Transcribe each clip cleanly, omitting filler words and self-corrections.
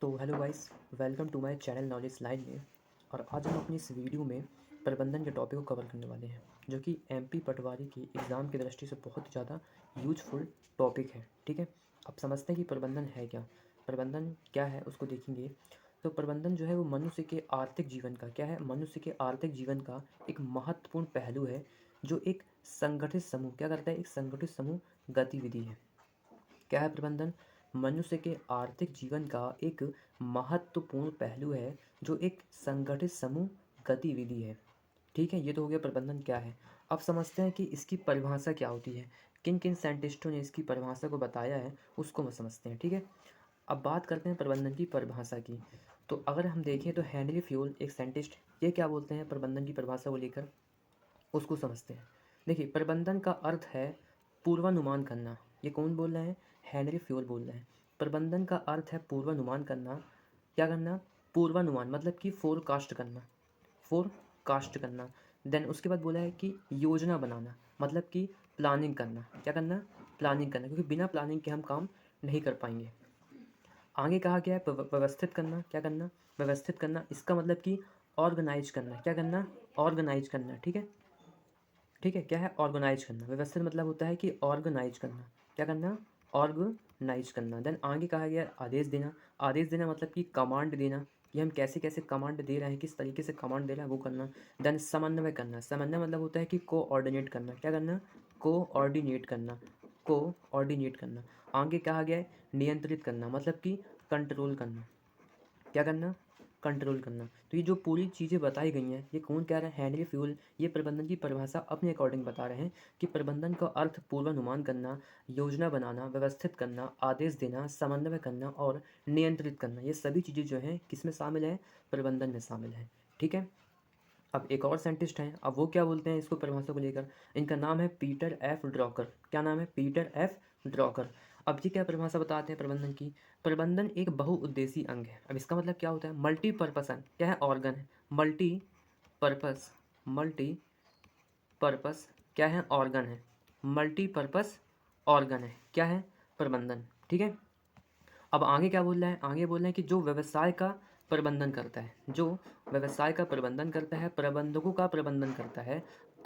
तो hello guys, welcome to my channel knowledge line में। और आज हम अपनी इस वीडियो में प्रबंधन के टॉपिक को कवर करने वाले हैं, जो कि एमपी पटवारी की एग्ज़ाम की दृष्टि से बहुत ही ज़्यादा यूजफुल टॉपिक है। ठीक है, अब समझते हैं कि प्रबंधन है क्या। प्रबंधन क्या है उसको देखेंगे। तो प्रबंधन जो है वो मनुष्य के आर्थिक जीवन का क्या है, मनुष्य के आर्थिक जीवन का एक महत्वपूर्ण पहलू है, जो एक संगठित समूह क्या करता है, एक संगठित समूह गतिविधि है। क्या है प्रबंधन? मनुष्य के आर्थिक जीवन का एक महत्वपूर्ण पहलू है, जो एक संगठित समूह गतिविधि है। ठीक है, ये तो हो गया प्रबंधन क्या है। अब समझते हैं कि इसकी परिभाषा क्या होती है, किन किन साइंटिस्टों ने इसकी परिभाषा को बताया है, उसको हम समझते हैं। ठीक है, अब बात करते हैं प्रबंधन की परिभाषा की। तो अगर हम देखें तो हेनरी फ्यूल एक साइंटिस्ट, ये क्या बोलते हैं प्रबंधन की परिभाषा को लेकर, उसको समझते हैं। देखिए, प्रबंधन का अर्थ है पूर्वानुमान करना। ये कौन बोल रहे हैं? हेनरी फ्यूल बोल रहे हैं। प्रबंधन का अर्थ है पूर्वानुमान करना। क्या करना? पूर्वानुमान मतलब कि फोरकास्ट करना, फोरकास्ट करना। देन उसके बाद बोला है कि योजना बनाना, मतलब कि प्लानिंग करना। क्या करना? प्लानिंग करना, क्योंकि बिना प्लानिंग के हम काम नहीं कर पाएंगे। आगे कहा गया है व्यवस्थित करना। क्या करना? व्यवस्थित करना। इसका मतलब कि ऑर्गेनाइज करना। क्या करना? ऑर्गेनाइज करना। ठीक है, ठीक है, क्या है? ऑर्गेनाइज करना। व्यवस्थित मतलब होता है कि ऑर्गेनाइज करना। क्या करना? ऑर्गेनाइज करना। देन आगे कहा गया आदेश देना। आदेश देना मतलब कि कमांड देना, कि हम कैसे कैसे कमांड दे रहे हैं, किस तरीके से कमांड दे रहे हैं, वो करना। देन समन्वय करना। समन्वय मतलब होता है कि कोऑर्डिनेट करना। क्या करना? कोऑर्डिनेट करना, कोऑर्डिनेट करना। आगे कहा गया है नियंत्रित करना, मतलब कि कंट्रोल करना। क्या करना? कंट्रोल करना। तो ये जो पूरी चीज़ें बताई गई हैं, ये कौन कह रहा है? Henry fuel. ये प्रबंधन की परिभाषा अपने अकॉर्डिंग बता रहे हैं कि प्रबंधन का अर्थ पूर्वानुमान करना, योजना बनाना, व्यवस्थित करना, आदेश देना, समन्वय करना और नियंत्रित करना। ये सभी चीज़ें जो हैं किस में शामिल है? प्रबंधन में शामिल है। ठीक है, अब एक और साइंटिस्ट हैं, अब वो क्या बोलते हैं इसको परिभाषा को लेकर। इनका नाम है पीटर एफ ड्रॉकर। क्या नाम है? Peter F Drucker. अब ये क्या परिभाषा बताते हैं प्रबंधन की? प्रबंधन एक बहुउद्देशीय अंग है। अब इसका मतलब क्या होता है? मल्टीपर्पस अंग। क्या है? ऑर्गन है। मल्टीपर्पस, मल्टीपर्पस क्या है? ऑर्गन है। मल्टीपर्पस ऑर्गन है। क्या है? प्रबंधन। ठीक है, अब आगे क्या बोल रहा है? आगे बोल रहे हैं कि जो व्यवसाय का प्रबंधन करता है, जो व्यवसाय का प्रबंधन करता है, प्रबंधकों का प्रबंधन करता है,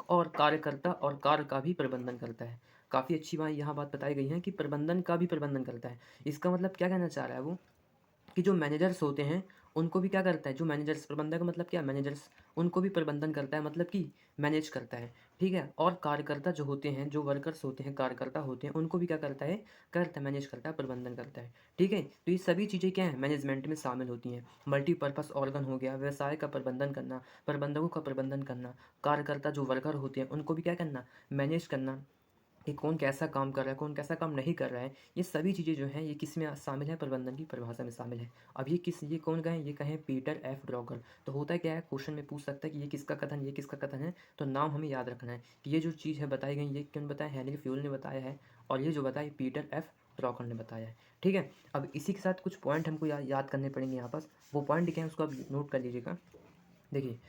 और कार्यकर्ता और कार्य का भी प्रबंधन करता है। काफ़ी अच्छी बात यहाँ बात बताई गई है कि प्रबंधन का भी प्रबंधन करता है। इसका मतलब क्या कहना चाह रहा है वो, कि जो मैनेजर्स होते हैं उनको भी क्या करता है, जो मैनेजर्स, प्रबंधक का मतलब क्या? मैनेजर्स, उनको भी प्रबंधन करता है, मतलब कि मैनेज करता है। ठीक है, और कार्यकर्ता जो होते हैं, जो वर्कर्स होते हैं, कार्यकर्ता होते हैं, उनको भी क्या करता है? करता है, मैनेज करता है, प्रबंधन करता है। ठीक है, तो ये सभी चीज़ें क्या है? मैनेजमेंट में शामिल होती हैं। मल्टीपर्पस ऑर्गन हो गया, व्यवसाय का प्रबंधन करना, प्रबंधकों का प्रबंधन करना, कार्यकर्ता जो वर्कर होते हैं उनको भी क्या करना? मैनेज करना, कि कौन कैसा काम कर रहा है, कौन कैसा काम नहीं कर रहा है। ये सभी चीज़ें जो हैं ये किस में शामिल है? प्रबंधन की परिभाषा में शामिल है। अब ये कौन कहें? ये कहें पीटर एफ ड्रॉगर। तो होता क्या है, क्वेश्चन में पूछ सकता है कि ये किसका कथन, ये किसका कथन है। तो नाम हमें याद रखना है कि ये जो चीज़ है बताई गई, ये कौन बताया? हेनरी फ्यूल ने बताया है, और ये जो बताया पीटर एफ ड्रॉगर ने बताया है। ठीक है, अब इसी के साथ कुछ पॉइंट हमको याद करने पड़ेंगे यहाँ पास। वो पॉइंट लिखे हैं, उसको आप नोट कर लीजिएगा। देखिए,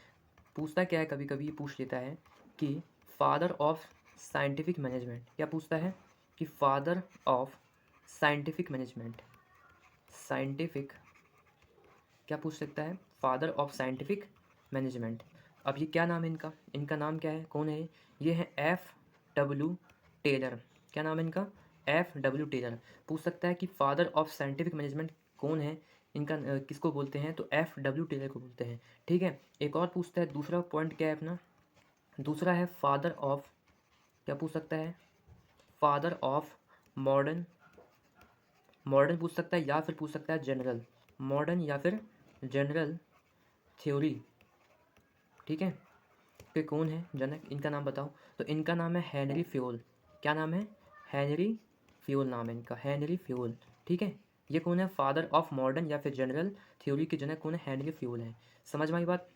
पूछता क्या है, कभी कभी ये पूछ लेता है कि फादर ऑफ साइंटिफिक मैनेजमेंट। क्या पूछता है? कि father of scientific management, scientific, क्या पूछ सकता है? Father of scientific management. अब ये क्या नाम है इनका? इनका नाम क्या है, कौन है ये? है एफ डब्ल्यू टेलर। क्या नाम है इनका? F W Taylor. पूछ सकता है कि फादर ऑफ साइंटिफिक मैनेजमेंट कौन है इनका, किसको बोलते हैं? तो एफ डब्ल्यू टेलर को बोलते हैं। ठीक है, एक और पूछता है, दूसरा पॉइंट क्या है अपना? दूसरा है फादर ऑफ, क्या पूछ सकता है? फादर ऑफ मॉडर्न, मॉडर्न पूछ सकता है, या फिर पूछ सकता है जनरल, मॉडर्न या फिर जनरल थ्योरी। ठीक है, कि कौन है जनक, इनका नाम बताओ। तो इनका नाम है हेनरी फ्यूल। क्या नाम है? हेनरी फ्यूल नाम है इनका, हेनरी फ्यूल। ठीक है, ये कौन है? फादर ऑफ मॉडर्न या फिर जनरल थ्योरी के जनक कौन है? हेनरी फ्यूल है। समझ में आई बात?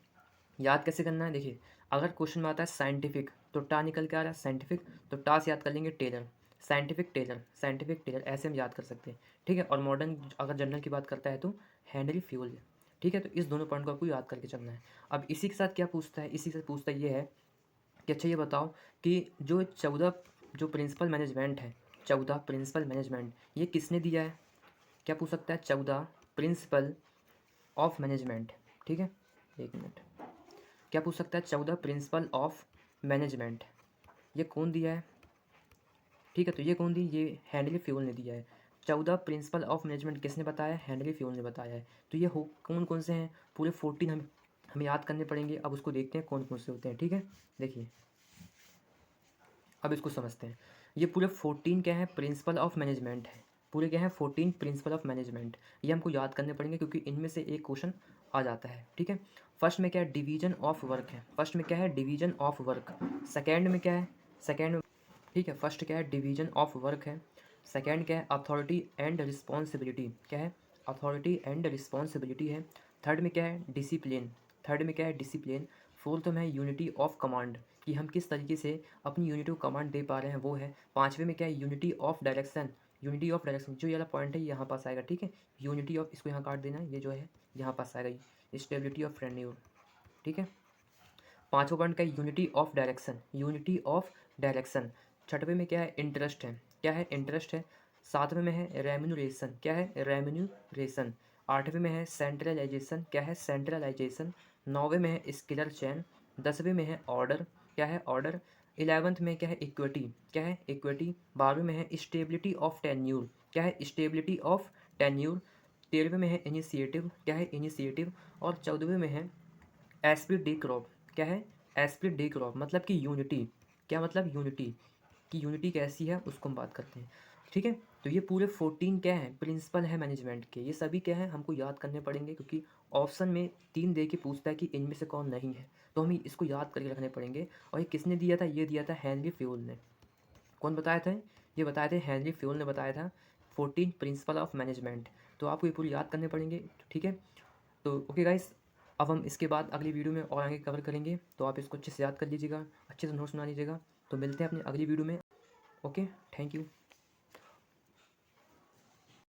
याद कैसे करना है? देखिए, अगर क्वेश्चन में आता है साइंटिफिक, तो टा निकल के आ रहा है साइंटिफिक, तो टा से याद कर लेंगे Taylor, scientific Taylor, scientific Taylor, ऐसे हम याद कर सकते हैं। ठीक है, और मॉडर्न अगर जनरल की बात करता है तो हेनरी फ्यूल। ठीक है, तो इस दोनों पॉइंट को आपको याद करके चलना है। अब इसी के साथ क्या पूछता है? इसी से पूछता है ये है कि अच्छा ये बताओ कि जो 14 जो प्रिंसिपल मैनेजमेंट है, 14 प्रिंसिपल मैनेजमेंट, ये किसने दिया है? क्या पूछ सकता है? 14 प्रिंसिपल ऑफ मैनेजमेंट। ठीक है, एक मिनट, क्या पूछ सकता है? 14 प्रिंसिपल ऑफ मैनेजमेंट, ये कौन दिया है? ठीक है, तो ये कौन दी? ये हेनरी फ्यूल ने दिया है। 14 प्रिंसिपल ऑफ मैनेजमेंट किसने बताया? हेनरी फ्यूल ने बताया है। तो ये हो कौन कौन से हैं? पूरे 14 हमें याद करने पड़ेंगे। अब उसको देखते हैं कौन कौन से होते हैं। ठीक है, देखिए अब इसको समझते हैं। ये पूरे 14 क्या है? प्रिंसिपल ऑफ मैनेजमेंट है। पूरे क्या है? 14 प्रिंसिपल ऑफ मैनेजमेंट। ये हमको याद करने पड़ेंगे क्योंकि इनमें से एक क्वेश्चन आ जाता है। ठीक है, फर्स्ट में क्या है? डिवीजन ऑफ वर्क है। फर्स्ट में क्या है? Division of work. सेकेंड में क्या है? सेकेंड में, ठीक है, फर्स्ट क्या है? डिवीजन ऑफ वर्क है। सेकेंड क्या है? Authority and responsibility. क्या है? अथॉरिटी एंड रिस्पॉन्सिबिलिटी है। थर्ड में क्या है? डिसिप्लिन। थर्ड में क्या है? डिसिप्लिन। फोर्थ में है यूनिटी ऑफ कमांड, कि हम किस तरीके से अपनी यूनिटी को कमांड दे पा रहे हैं, वो है। पाँचवें में क्या है? Unity of direction. Unity of direction, जो ये वाला पॉइंट है यहाँ पास आएगा। ठीक है, यूनिटी ऑफ, इसको यहाँ काट देना है, ये जो है यहाँ पास आएगा। Stability of tenure. ठीक है, पाँचवा पॉइंट का unity of direction. Unity of direction. छठवें में क्या है? इंटरेस्ट है। क्या है? इंटरेस्ट है। सातवें में है रेम्यूनरेशन। क्या है? रेम्यूनरेशन। आठवें में है सेंट्रलाइजेशन। क्या है? सेंट्रलाइजेशन। नौवें में है स्किलर चैन। 10वें में है ऑर्डर। क्या है? ऑर्डर। 11th में क्या है? इक्विटी। क्या है? इक्विटी। 12वें में है स्टेबिलिटी ऑफ टेन्यूर। क्या है? Stability of tenure. 13वें में है इनिशिएटिव। क्या है? इनिशिएटिव। और 14वें में है एस्पिड डी क्रॉप। क्या है? एस्पिड डी क्रॉप, मतलब कि यूनिटी। क्या मतलब? यूनिटी, कि यूनिटी कैसी है उसको हम बात करते हैं। ठीक है, तो ये पूरे 14 क्या है? प्रिंसिपल है मैनेजमेंट के। ये सभी क्या है? हमको याद करने पड़ेंगे क्योंकि ऑप्शन में 3 दे के पूछता है कि इनमें से कौन नहीं है, तो हमें इसको याद करके रखने पड़ेंगे। और ये किसने दिया था? ये दिया था हेनरी फ्यूल ने। कौन बताया था? ये बताए थे हेनरी फ्यूल ने बताया था 14 प्रिंसिपल ऑफ मैनेजमेंट। तो आपको ये पूरी याद करने पड़ेंगे। ठीक है, तो ओके गाइस, अब हम इसके बाद अगली वीडियो में और आगे कवर करेंगे, तो आप इसको अच्छे से याद कर लीजिएगा, अच्छे से नोट्स बना लीजिएगा। तो मिलते हैं अपनी अगली वीडियो में। Okay, thank you.